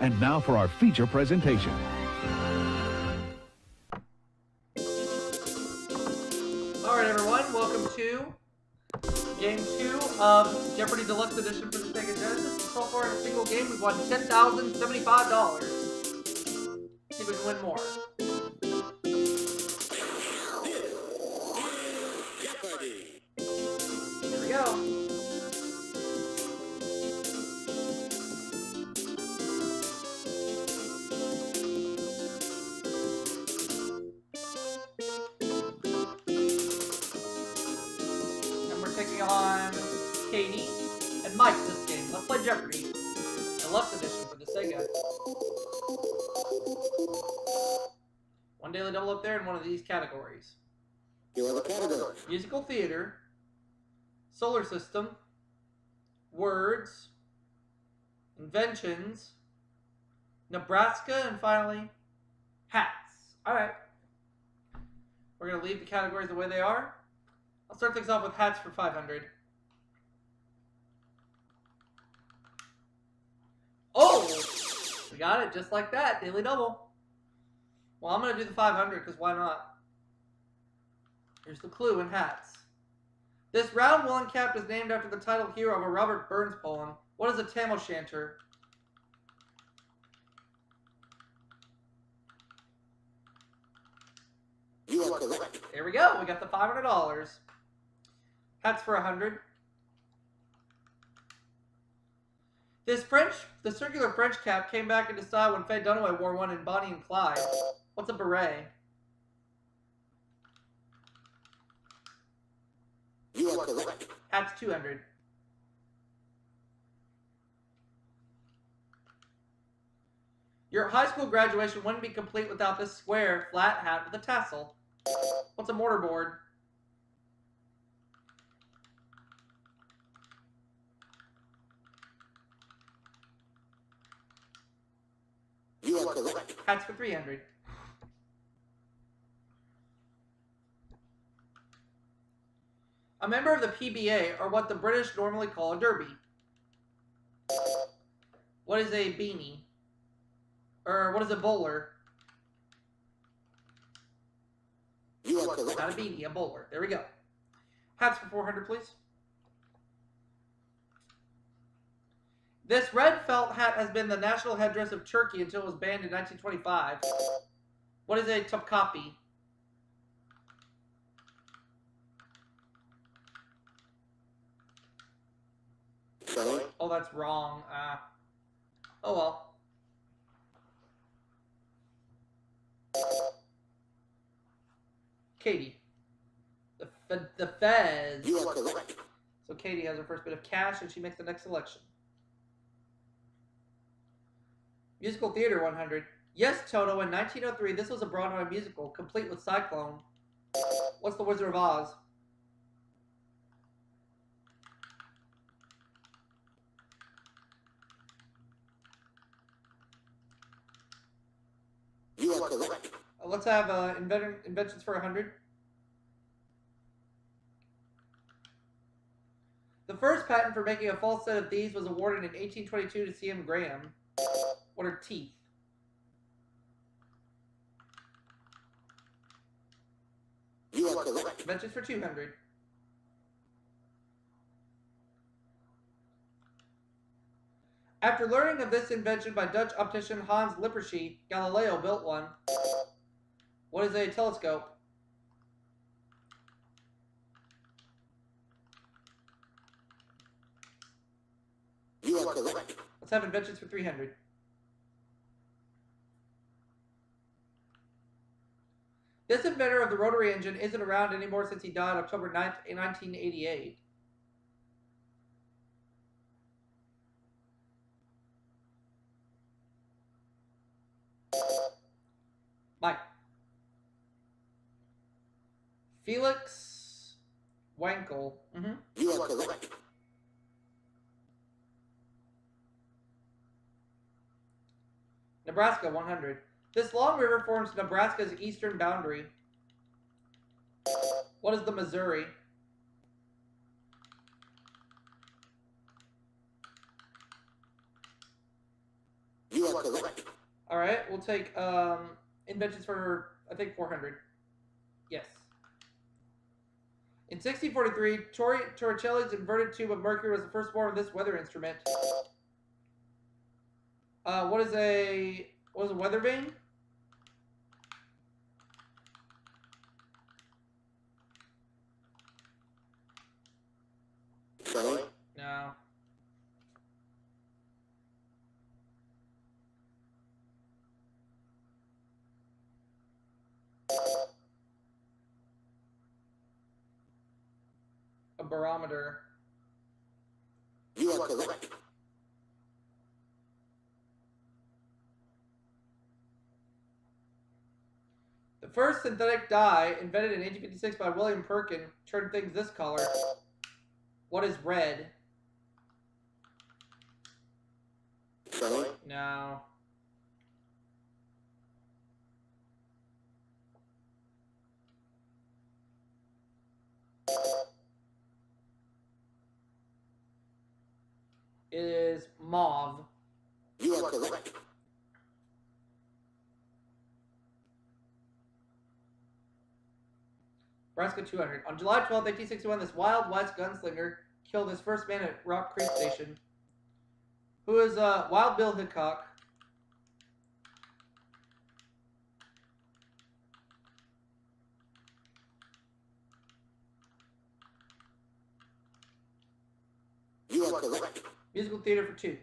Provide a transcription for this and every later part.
And now for our feature presentation. Alright everyone, welcome to Game 2 of Jeopardy Deluxe Edition for the Sega Genesis. So far in a single game, we've won $10,075. See if we can win more. Jeopardy! Here we go. Taking on Katie and Mike this game. Let's play Jeopardy! Deluxe Edition for the Sega. One daily double up there in one of these categories. You have a category. Musical theater, solar system, words, inventions, Nebraska, and finally, hats. Alright. We're going to leave the categories the way they are. I'll start things off with hats for 500. Oh! We got it just like that. Daily double. Well, I'm going to do the 500 because why not? Here's the clue in hats. This round woolen cap is named after the title hero of a Robert Burns poem. What is a tam o'shanter? You are correct. There we go. We got the $500. Hats for 100. The circular French cap came back into style when Faye Dunaway wore one in Bonnie and Clyde. What's a beret? You are correct. Hats 200. Your high school graduation wouldn't be complete without this square, flat hat with a tassel. What's a mortarboard? You are correct. Hats for 300. A member of the PBA, or what the British normally call a derby. What is a beanie? Or what is a bowler? You are correct. Not a beanie, a bowler. There we go. Hats for 400, please. This red felt hat has been the national headdress of Turkey until it was banned in 1925. What is a topkapi? Sorry. Oh, that's wrong. Oh well. Katie. The Fez. You are correct. So Katie has her first bit of cash and she makes the next selection. Musical theater 100. Yes, Toto, in 1903, this was a Broadway musical, complete with Cyclone. What's The Wizard of Oz? You are correct. Let's have inventions for 100. The first patent for making a false set of these was awarded in 1822 to C.M. Graham. What are teeth? You are correct. Inventions for 200. After learning of this invention by Dutch optician Hans Lippershey, Galileo built one. What is a telescope? You are correct. Let's have inventions for 300. This inventor of the rotary engine isn't around anymore since he died October 9th, 1988. Mike. Felix Wankel. You are correct. Nebraska 100. This long river forms Nebraska's eastern boundary. What is the Missouri? You are are correct. All right, we'll take inventions for, I think, 400. Yes. In 1643, Torricelli's inverted tube of mercury was the first form of this weather instrument. What is a weather vane? Sorry. No. A barometer. You are correct. The first synthetic dye, invented in 1856 by William Perkin, turned things this color. What is red? Sorry. No. It is mauve. You are correct. Nebraska 200. On July 12, 1861, this Wild West gunslinger killed his first man at Rock Creek Station. Who is Wild Bill Hickok? You are correct. Musical theater for 2.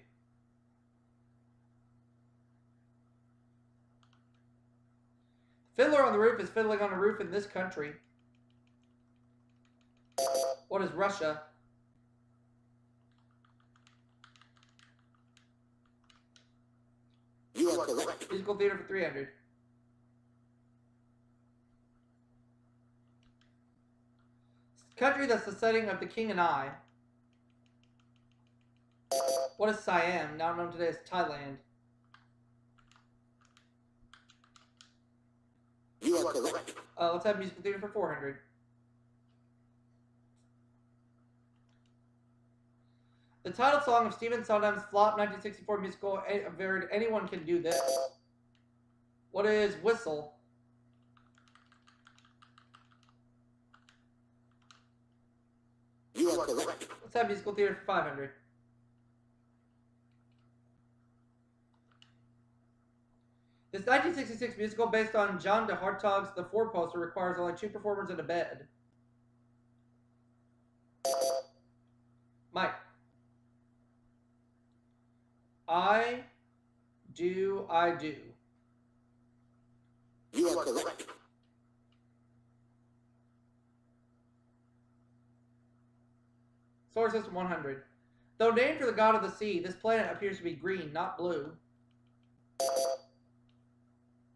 Fiddler on the Roof is fiddling on a roof in this country. What is Russia? You are correct. Musical theater for 300. Country that's the setting of The King and I. What is Siam, now known today as Thailand? You are correct. Let's have musical theater for 400. The title song of Stephen Sondheim's flop 1964 musical varied Anyone Can Do This. What is Whistle? You are correct. Let's have musical theater for 500. This 1966 musical, based on John de Hartog's The Four Poster, requires only 2 performers in a bed. Mike. I do. You are correct. Solar System 100. Though named for the god of the sea, this planet appears to be green, not blue.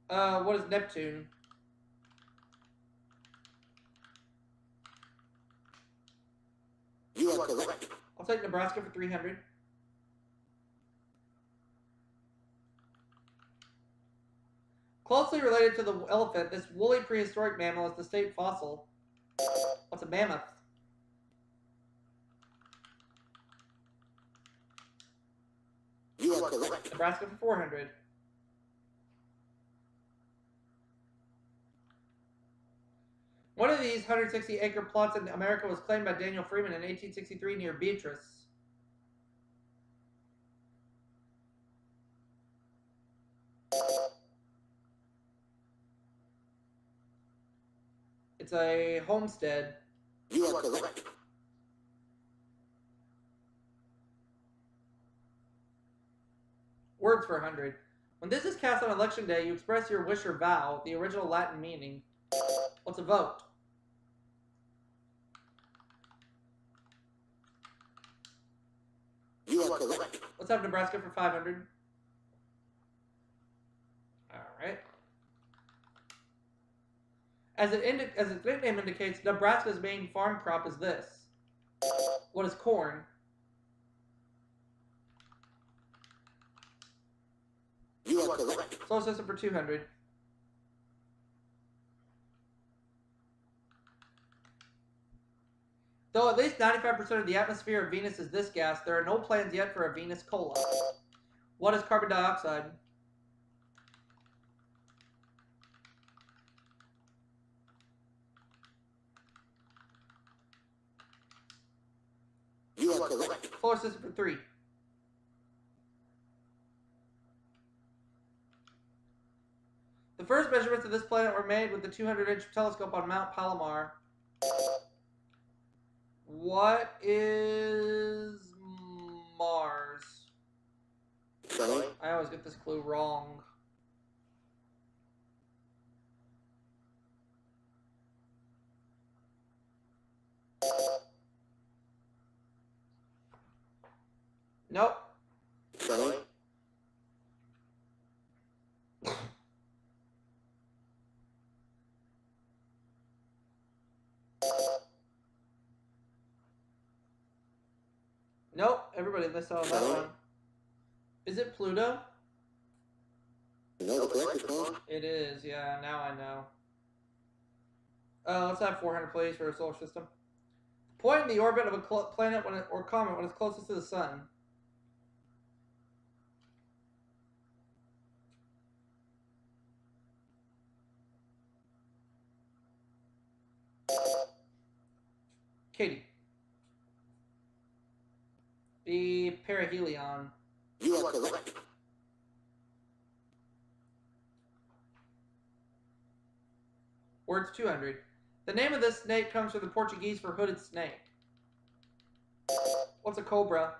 What is Neptune? You are correct. I'll take Nebraska for 300. Closely related to the elephant, this woolly prehistoric mammal is the state fossil. What's a mammoth? You are correct. Nebraska for 400. One of these 160-acre plots in America was claimed by Daniel Freeman in 1863 near Beatrice. It's a homestead. You are correct. Words for 100. When this is cast on election day, you express your wish or vow, the original Latin meaning. What's a vote? You are correct. Let's have Nebraska for 500. Alright. As its nickname indicates, Nebraska's main farm crop is this. What is corn? You are correct. Solar System for 200. Though at least 95% of the atmosphere of Venus is this gas, there are no plans yet for a Venus cola. What is carbon dioxide? You are correct. Solar system for 3. The first measurements of this planet were made with the 200-inch telescope on Mount Palomar. What is Mars? Sorry. I always get this clue wrong. Nope. Sorry. Nope. Everybody missed out on that one. Is it Pluto? You know the correct response? It is. Yeah, now I know. Let's have 400 please for a solar system. Point in the orbit of a planet or comet when it's closest to the sun. Katie. The perihelion. You are correct. Words 200. The name of this snake comes from the Portuguese for hooded snake. What's a cobra?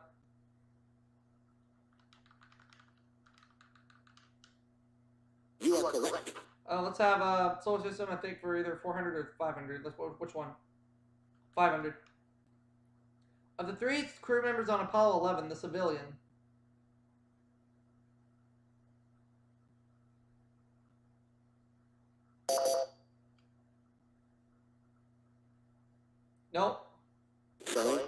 You are correct. Let's have a solar system, I think, for either 400 or 500. Which one? 500. Of the 3 crew members on Apollo 11, the civilian. Nope. Sorry.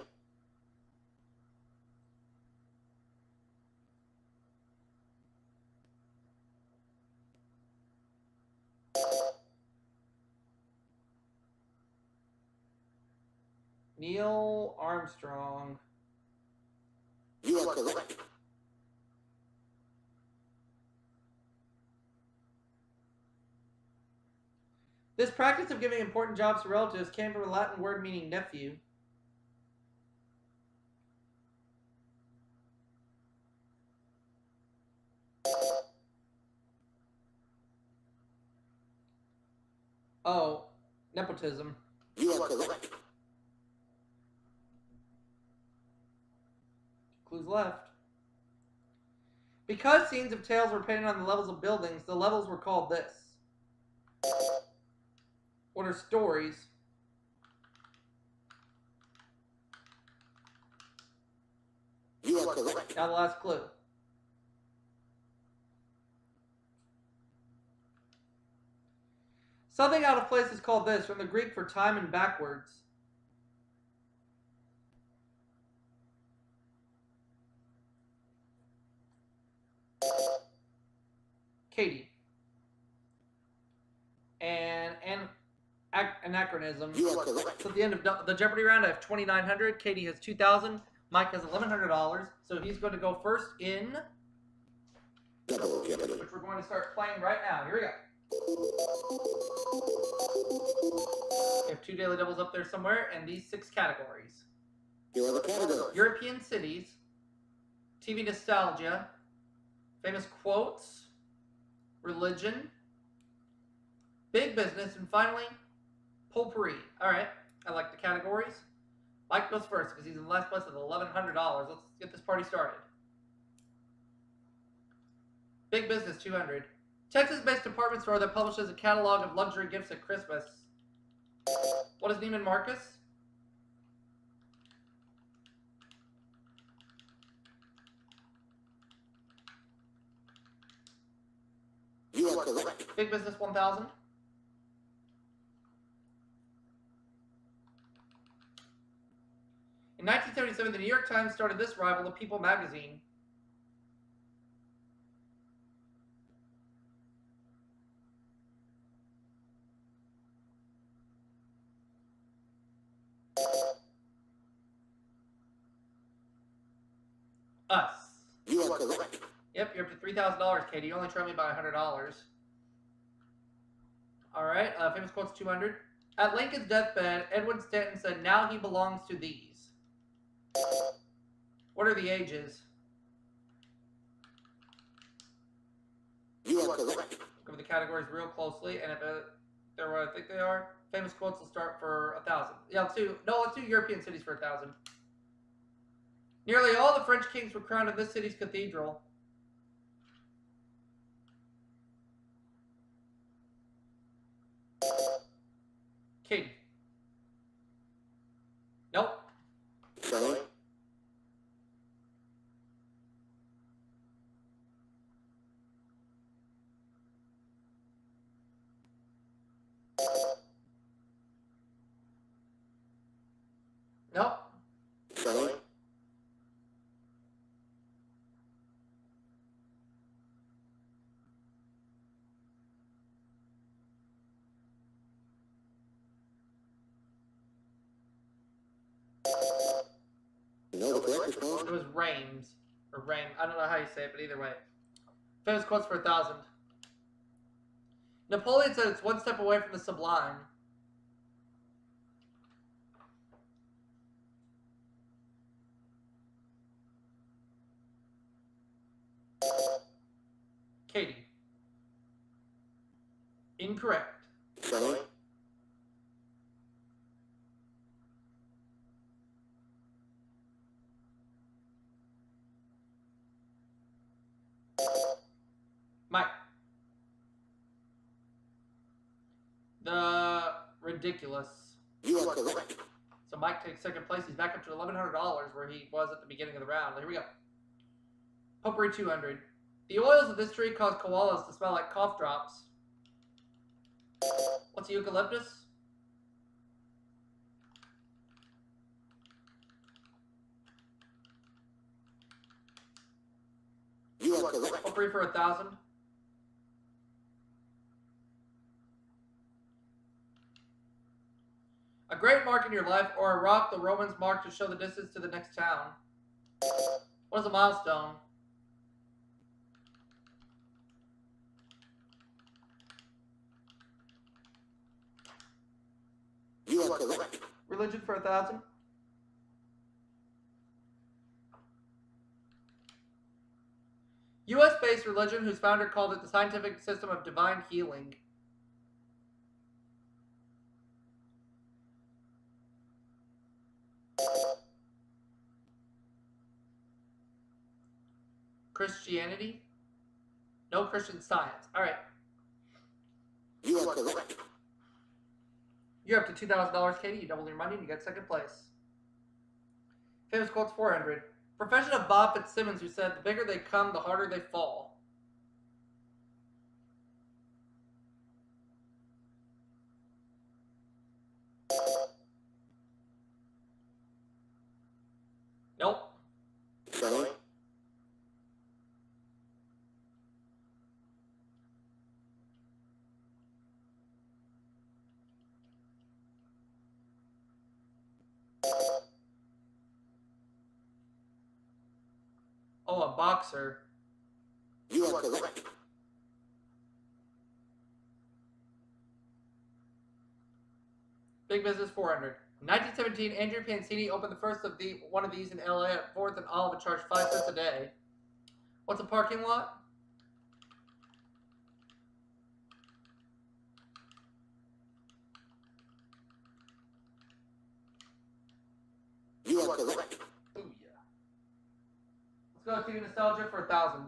Neil Armstrong. You are correct. This practice of giving important jobs to relatives came from a Latin word meaning nephew. Oh, nepotism. You are correct. Clues left. Because scenes of tales were painted on the levels of buildings, the levels were called this. What are stories? You are correct. Now the last clue. Something out of place is called this, from the Greek for time and backwards. Katie. And anachronism. You are correct. So at the end of the Jeopardy round, I have 2,900. Katie has 2,000. Mike has $1,100. So he's going to go first in, Double Jeopardy. which we're going to start playing right now. Here we go. We have 2 daily doubles up there somewhere, and these 6 categories. You are the category. European cities, TV nostalgia, famous quotes, religion, big business, and finally, potpourri. All right, I like the categories. Mike goes first because he's in last place with $1,100. Let's get this party started. Big business, 200. Texas-based department store that publishes a catalog of luxury gifts at Christmas. What is Neiman Marcus? You are correct. Big Business 1000. In 1977, the New York Times started this rival of People magazine. Us. You are correct. Yep, you're up to $3,000, Katie. You only trailed me by $100. All right, famous quotes 200. At Lincoln's deathbed, Edwin Stanton said, "Now he belongs to these." What are the ages? You are correct. Look over the categories real closely, and if they're what I think they are, famous quotes will start for 1,000. Yeah, let's do European cities for 1,000. Nearly all the French kings were crowned in this city's cathedral. King. Nope. Sorry. Nope. Sorry. You know the correct response? It was Reims. Or Reim. I don't know how you say it, but either way. Famous quotes for 1,000. Napoleon said it's one step away from the sublime. Katie. Incorrect. Sorry. Mike. The ridiculous. You are correct. So Mike takes second place. He's back up to $1,100 where he was at the beginning of the round. Here we go. Potpourri 200. The oils of this tree cause koalas to smell like cough drops. What's eucalyptus? You are correct. Potpourri for 1,000. A great mark in your life, or a rock the Romans marked to show the distance to the next town. What is a milestone? You are correct. Religion for 1,000. U.S.-based religion whose founder called it the scientific system of divine healing. Christianity? No Christian Science. All right. You are correct. You're up to $2,000, Katie. You double your money and you get second place. Famous quotes 400. Profession of Bob Fitzsimmons, who said, the bigger they come, the harder they fall. Nope. Sorry. Oh, a boxer. You are correct. Big Business 400. In 1917, Andrew Pancini opened the first of one of these in LA at 4th and Olive and charged 5 cents a day. What's a parking lot? You are correct. Ooh, yeah. Let's go to Nostalgia for 1,000.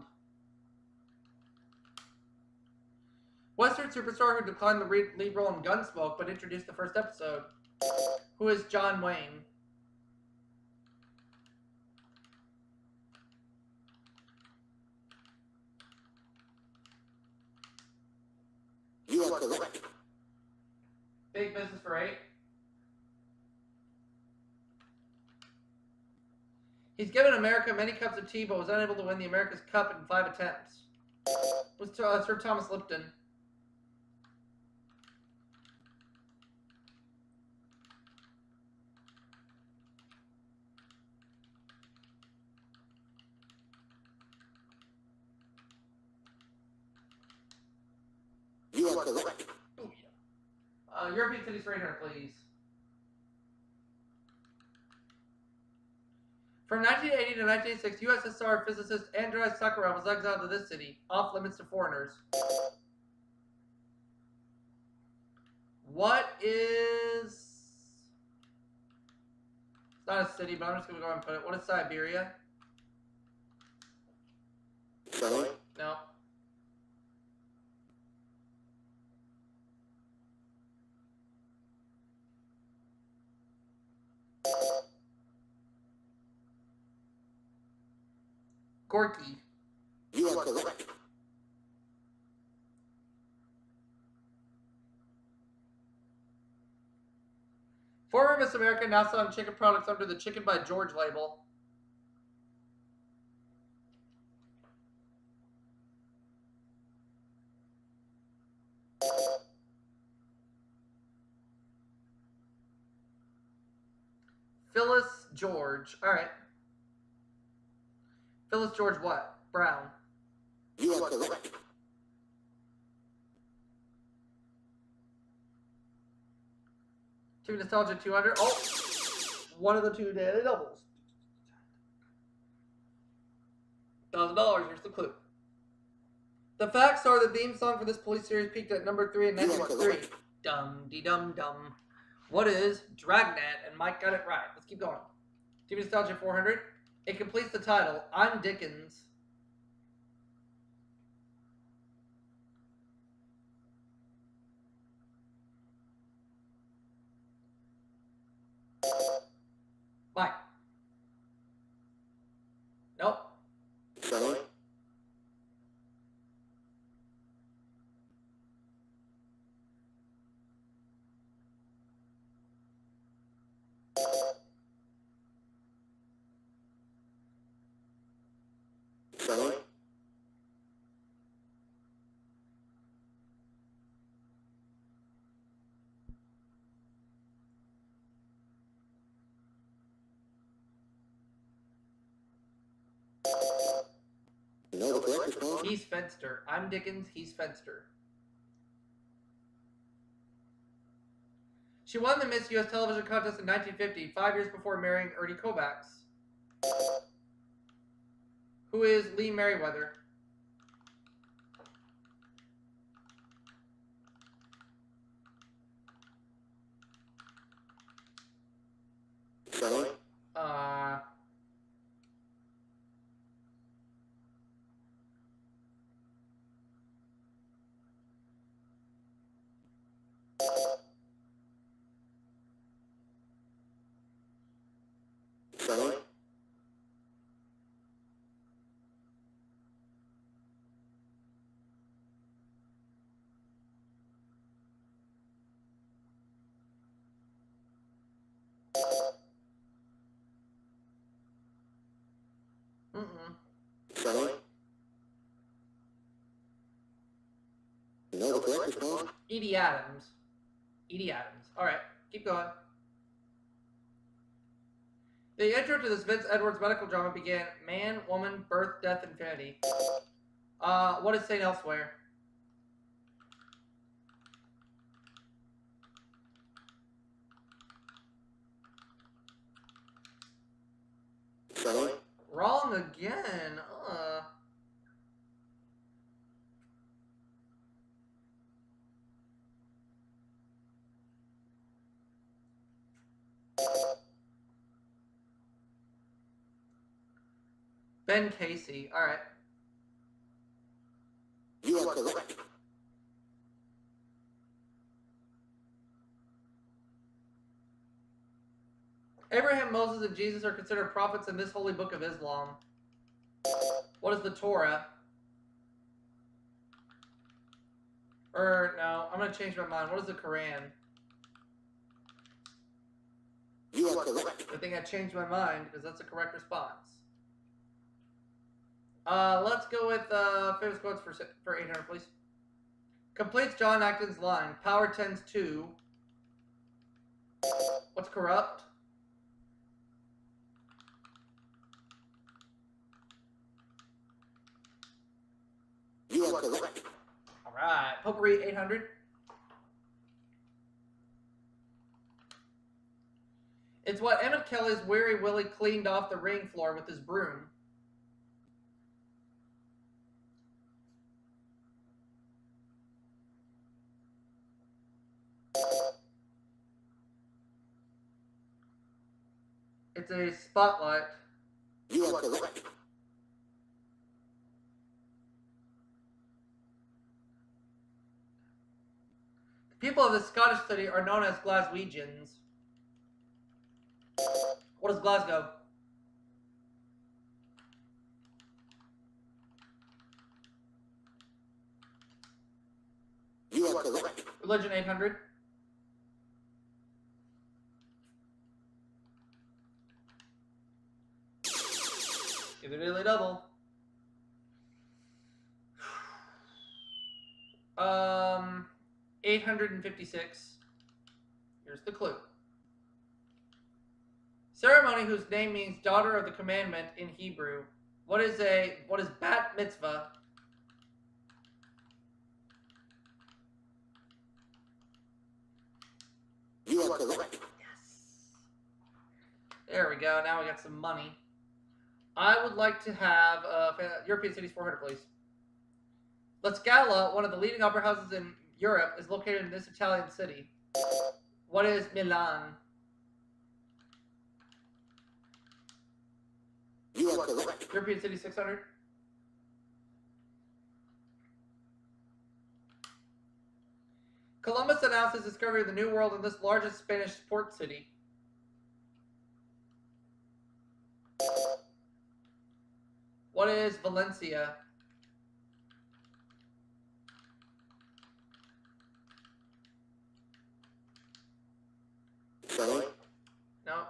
Western superstar who declined the lead role in Gunsmoke but introduced the first episode. Who is John Wayne? You are correct. Big Business for 8. He's given America many cups of tea but was unable to win the America's Cup in 5 attempts. Was Sir Thomas Lipton. You are correct. Ooh, yeah. European cities for 800, please. From 1980 to 1986, USSR physicist Andrei Sakharov was exiled to this city, off limits to foreigners. What is... It's not a city, but I'm just going to go ahead and put it. What is Siberia? Sorry? No. Gorky. You are correct. Former Miss America now selling chicken products under the Chicken by George label. Phyllis George. Alright. Phyllis George what? Brown. You are correct. Two Nostalgia 200. Oh! One of the two daily doubles. $1,000. Here's the clue. The facts are the theme song for this police series peaked at number 3 in 1993. Dum-de-dum-dum. What is Dragnet? And Mike got it right. Let's keep going. TV Nostalgia 400. It completes the title. I'm Dickens. Mike. Nope. Sorry? Sorry? No, the correct response? He's Fenster. I'm Dickens. He's Fenster. She won the Miss U.S. television contest in 1950, 5 years before marrying Ernie Kovacs. Who is Lee Merriweather? Sorry? Sorry? Sorry? No, the correct response? Edie Adams. Edie Adams. Alright, keep going. The intro to this Vince Edwards medical drama began Man, Woman, Birth, Death, Infinity. What is St. Elsewhere? Sorry? Wrong again. Ben Casey. Alright. You are correct. Abraham, Moses, and Jesus are considered prophets in this holy book of Islam. What is the Torah? No, I'm going to change my mind. What is the Quran? You are correct. I think I changed my mind because that's the correct response. Let's go with famous quotes for 800, please. Completes John Acton's line. Power tends to... What's corrupt? You are correct. Alright. Potpourri 800. It's what Emmett Kelly's Weary Willie cleaned off the ring floor with his broom. It's a spotlight. You are correct. The people of this Scottish city are known as Glaswegians. What is Glasgow? You are correct. Religion 800. Give it a daily double. 856. Here's the clue. Ceremony whose name means daughter of the commandment in Hebrew. What is bat mitzvah? You are correct. Yes. There we go. Now we got some money. I would like to have European Cities 400, please. La Scala, one of the leading opera houses in Europe, is located in this Italian city. What is Milan? You are correct. European City 600. Columbus announced his discovery of the New World in this largest Spanish port city. What is Valencia? Spain. No.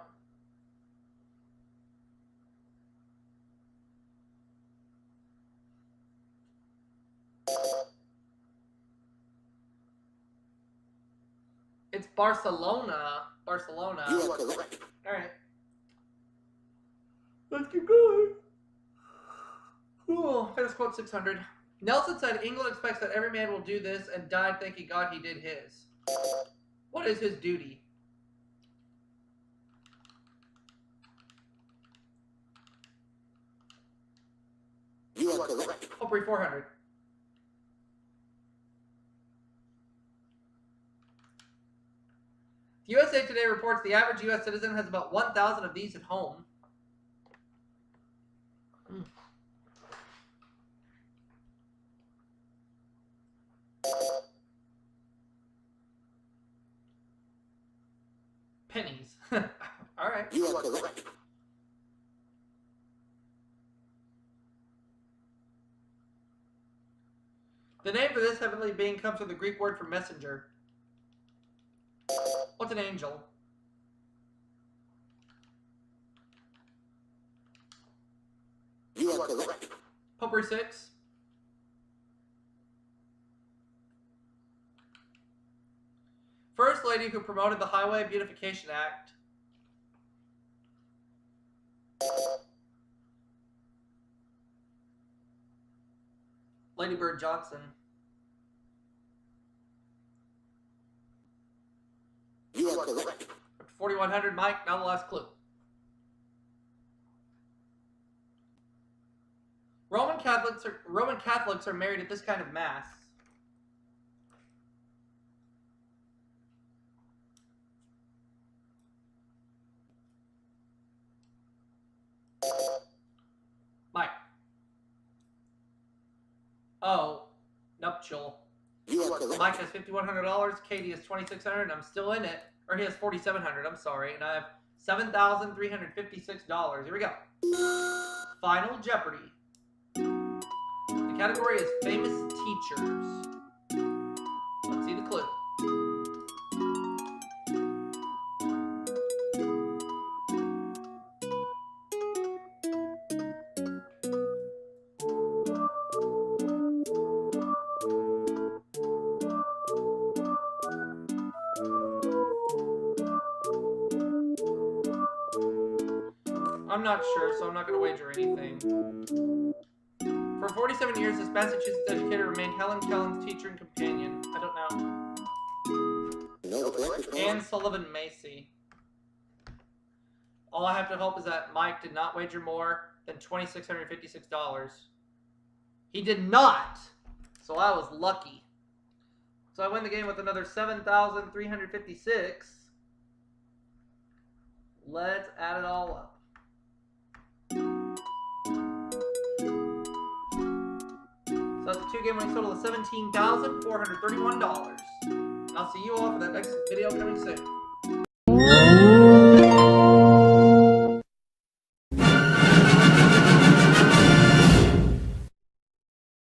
It's Barcelona. Barcelona. You are correct. Alright. Let's keep going. Ooh, famous quote 600. Nelson said, England expects that every man will do this and died thanking God he did his. What is his duty? You are correct. Opry 400. USA Today reports the average U.S. citizen has about 1,000 of these at home. Pennies. All right. You are correct. The name for this heavenly being comes from the Greek word for messenger. What's an angel? You are correct. Potpourri 6. First lady who promoted the Highway Beautification Act. Lady Bird Johnson. You are correct. 4100, Mike. Now the last clue. Roman Catholics are married at this kind of mass. Mike. Oh, nuptial. You are correct. Mike has $5,100. Katie has $2,600, and I'm still in it. Or he has $4,700. I'm sorry, and I have $7,356. Here we go. Final Jeopardy. The category is famous teachers. Let's see the clue. I'm not sure, so I'm not going to wager anything. For 47 years, this Massachusetts educator remained Helen Kellen's teacher and companion. I don't know. No correct. Anne Sullivan Macy. All I have to hope is that Mike did not wager more than $2,656. He did not. So I was lucky. So I win the game with another 7,356. Let's add it all up. So that's a 2-game winning total of $17,431. And I'll see you all for that next video coming soon.